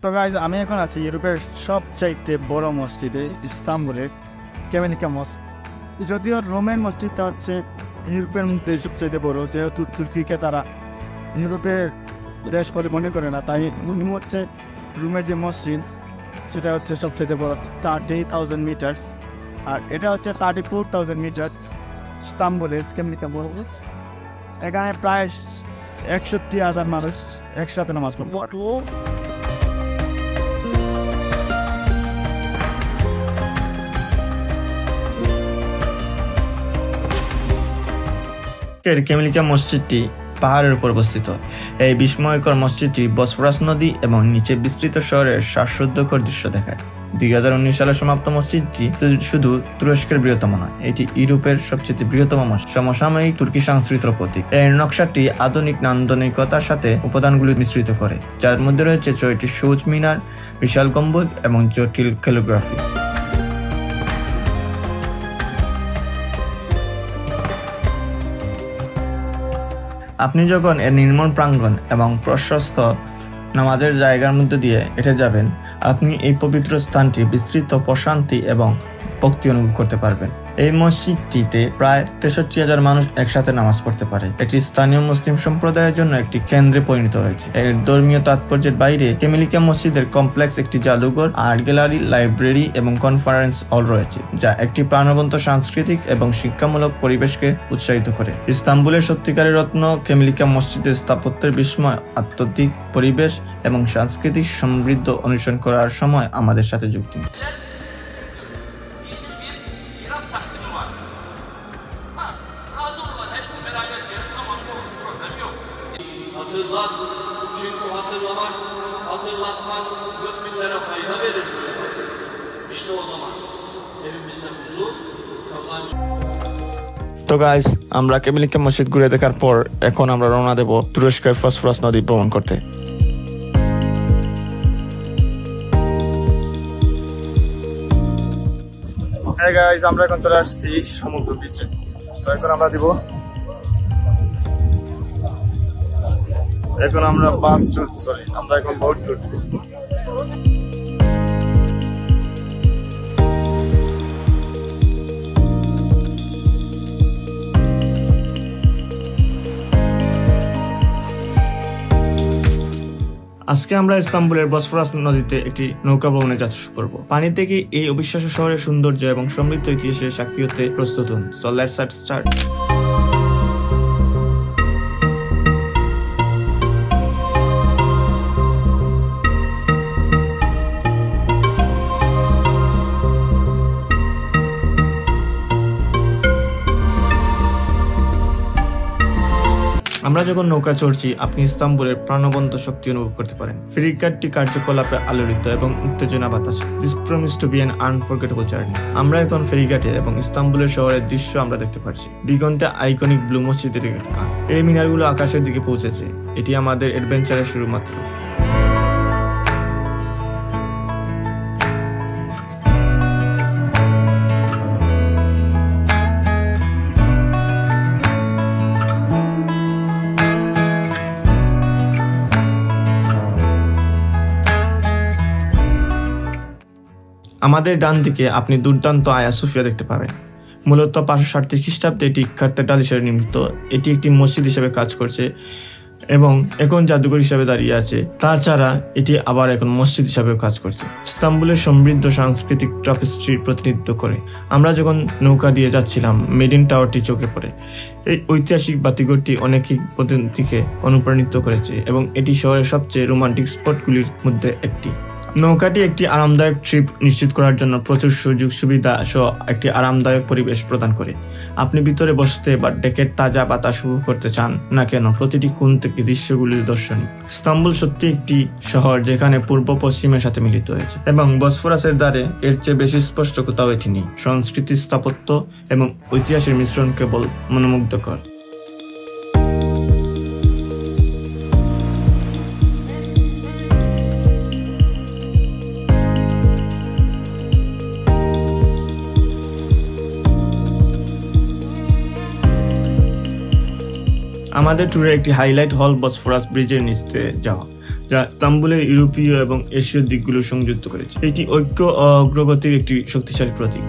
তো গাইজ আমি এখন আছি ইউরোপের সবচাইতে বড় মসজিদে ইস্তাম্বুলের ক্যামেলিকা মসজিদ। যদিও রোমের মসজিদটা হচ্ছে ইউরোপের মধ্যে সবচাইতে বড়, যেহেতু তুর্কিকে তারা ইউরোপের দেশ বলে মনে করে না, তাই হচ্ছে রোমের যে মসজিদ সেটা হচ্ছে সবচাইতে বড় 30,000 মিটার্স, আর এটা হচ্ছে 34,000 মিটার ইস্তাম্বুলের ক্যামেলিকা মসজিদ। এখানে প্রায় 61,000 মানুষ একসাথে নামাজ পড়ে। ক্যামেলিকা মসজিদটি পাহাড়ের উপর অবস্থিত। এই বিস্ময়কর মসজিদটি বসফরাস নদী এবং নিচে বিস্তৃত শহরের শ্বাসরুদ্ধকর দৃশ্য দেখায়। 2019 সালে সমাপ্ত মসজিদটি শুধু তুরস্কের বৃহত্তম নয়, এটি ইউরোপের সবচেয়ে বৃহত্তম মসজিদ, সমসাময়িক তুর্কি সংস্কৃতির প্রতীক। এর নকশাটি আধুনিক নান্দনিকতার সাথে উপাদানগুলি মিশ্রিত করে, যার মধ্যে রয়েছে 6টি সবুজ মিনার, বিশাল গম্বুজ এবং জটিল ক্যালিগ্রাফি। আপনি যখন এর নির্মল প্রাঙ্গণ এবং প্রশস্ত নামাজের জায়গার মধ্যে দিয়ে হেঁটে যাবেন, আপনি এই পবিত্র স্থানটি বিস্তৃত প্রশান্তি এবং ভক্তি অনুভব করতে পারবেন। এই মসজিদটিতে প্রায় 63,000 মানুষ একসাথে নামাজ পড়তে পারে। এটি স্থানীয় মুসলিম সম্প্রদায়ের জন্য একটি কেন্দ্রে পরিণত হয়েছে। এর ধর্মীয় তাৎপর্যের বাইরে ক্যামেলিকা মসজিদের কমপ্লেক্স একটি জাদুঘর, আর্ট গ্যালারি, লাইব্রেরি এবং কনফারেন্স হল রয়েছে, যা একটি প্রাণবন্ত সাংস্কৃতিক এবং শিক্ষামূলক পরিবেশকে উৎসাহিত করে। ইস্তাম্বুলের সত্যিকারের রত্ন ক্যামেলিকা মসজিদের স্থাপত্যের বিস্ময়, আধ্যাত্মিক পরিবেশ এবং সাংস্কৃতিক সমৃদ্ধ অনুসরণ করার সময় আমাদের সাথে যুক্ত দিন। Hatırlatmak müminlere fayda verir. İşte o zaman evimizde huzur, kazanç. তো গাইস, আমরা ক্যামেলিকা মসজিদ ঘুরে দেখার পর এখন আমরা রওনা দেব তুরস্কের বসফরাস নদী ভ্রমণ করতে। হ্যাঁ গাইস, আমরা এখন চলে আসছি সমুদ্র বিচে। তো এখন আমরা দিব, এখন আমরা আমরা এখন বোট ট্যুর দিব। আজকে আমরা ইস্তাম্বুলের বসফরাস নদীতে একটি নৌকা ভ্রমণে যাত্রা শুরু করব। পানি থেকে এই অবিশ্বাস্য শহরের সৌন্দর্য এবং সমৃদ্ধ ইতিহাসের সাক্ষী হতে প্রস্তুত হন। So let's start. আমরা যখন নৌকা চড়ছি, আপনি ইস্তাম্বুলের প্রাণবন্ত শক্তি অনুভব করতে পারেন। ফেরিঘাটটি কার্যকলাপে আলোড়িত এবং উত্তেজনা বাতাস। This promise to be an unforgettable journey. আমরা এখন ফেরিঘাটে এবং ইস্তাম্বুলের শহরের দৃশ্য আমরা দেখতে পাচ্ছি। দিগন্তে আইকনিক ব্লু মসজিদের কান। এই মিনারগুলো আকাশের দিকে পৌঁছেছে। এটি আমাদের অ্যাডভেঞ্চারের শুরু মাত্র। আমাদের ডান দিকে আপনি দুর্দান্ত আয়া সোফিয়া দেখতে পাবেন। মূলত 537 খ্রিস্টাব্দে এটি কার্তেটাল হিসেবে নির্মিত। এটি একটি মসজিদ হিসেবে কাজ করছে এবং এখন জাদুঘর হিসেবে দাঁড়িয়ে আছে। তাছাড়া এটি আবার এখন মসজিদ হিসাবেও কাজ করছে। ইস্তাম্বুলের সমৃদ্ধ সাংস্কৃতিক ট্রাপিস্ট্রির প্রতিনিধিত্ব করে। আমরা যখন নৌকা দিয়ে যাচ্ছিলাম, মেডিন টাওয়ারটি চোখে পড়ে। এই ঐতিহাসিক বাতিঘরটি অনেকেই প্রতিনিধিকে অনুপ্রাণিত করেছে এবং এটি শহরের সবচেয়ে রোমান্টিক স্পটগুলির মধ্যে একটি। নৌকাটি একটি আরামদায়ক ট্রিপ নিশ্চিত করার জন্য প্রচুর সুযোগ সুবিধা সহ একটি আরামদায়ক পরিবেশ প্রদান করে। আপনি ভিতরে বসতে বা ডেকের তাজা বাতাস উপভোগ করতে চান না কেন, প্রতিটি কোণ থেকে দৃশ্যগুলি দর্শনীয়। ইস্তাম্বুল সত্যি একটি শহর যেখানে পূর্ব পশ্চিমের সাথে মিলিত হয়েছে এবং বসফরাসের দ্বারে এর চেয়ে বেশি স্পষ্ট কোথাও এটি নেই। সংস্কৃতি, স্থাপত্য এবং ঐতিহাসের মিশ্রণ কেবল মনোমুগ্ধকর। আমাদের ট্যুরের একটি হাইলাইট হল বসফরাস ব্রিজের নিচে যাওয়া, যা ইস্তাম্বুলের ইউরোপীয় এবং এশীয় দিকগুলো সংযুক্ত করেছে। এটি ঐক্য ও অগ্রগতির একটি শক্তিশালী প্রতীক।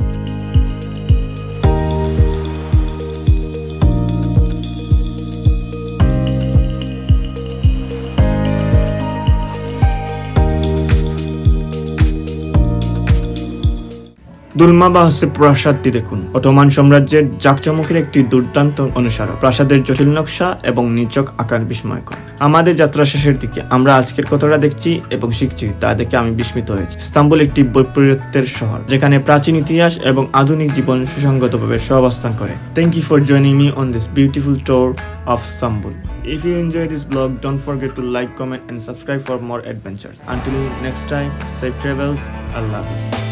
দুলমাবাহসে প্রাসাদটি দেখুন, অটোমান সাম্রাজ্যের জাঁকজমকের একটি দুর্দান্ত অনুসরণ। প্রাসাদের জটিল নকশা এবং নিচক আকার বিস্ময়কর। আমাদের যাত্রা শেষের দিকে আমরা আজকের কতটা দেখছি এবং শিখছি তা দেখে আমি বিস্মিত হয়েছি। ইস্তাম্বুল একটি বৈপরীত্যের শহর, যেখানে প্রাচীন ইতিহাস এবং আধুনিক জীবন সুসংগতভাবে সহাবস্থান করে। Thank you for joining me on this beautiful tour of Istanbul. If you enjoyed this vlog, don't forget to like, comment and subscribe for more adventures. Until next time, safe travels. Allah Hafiz.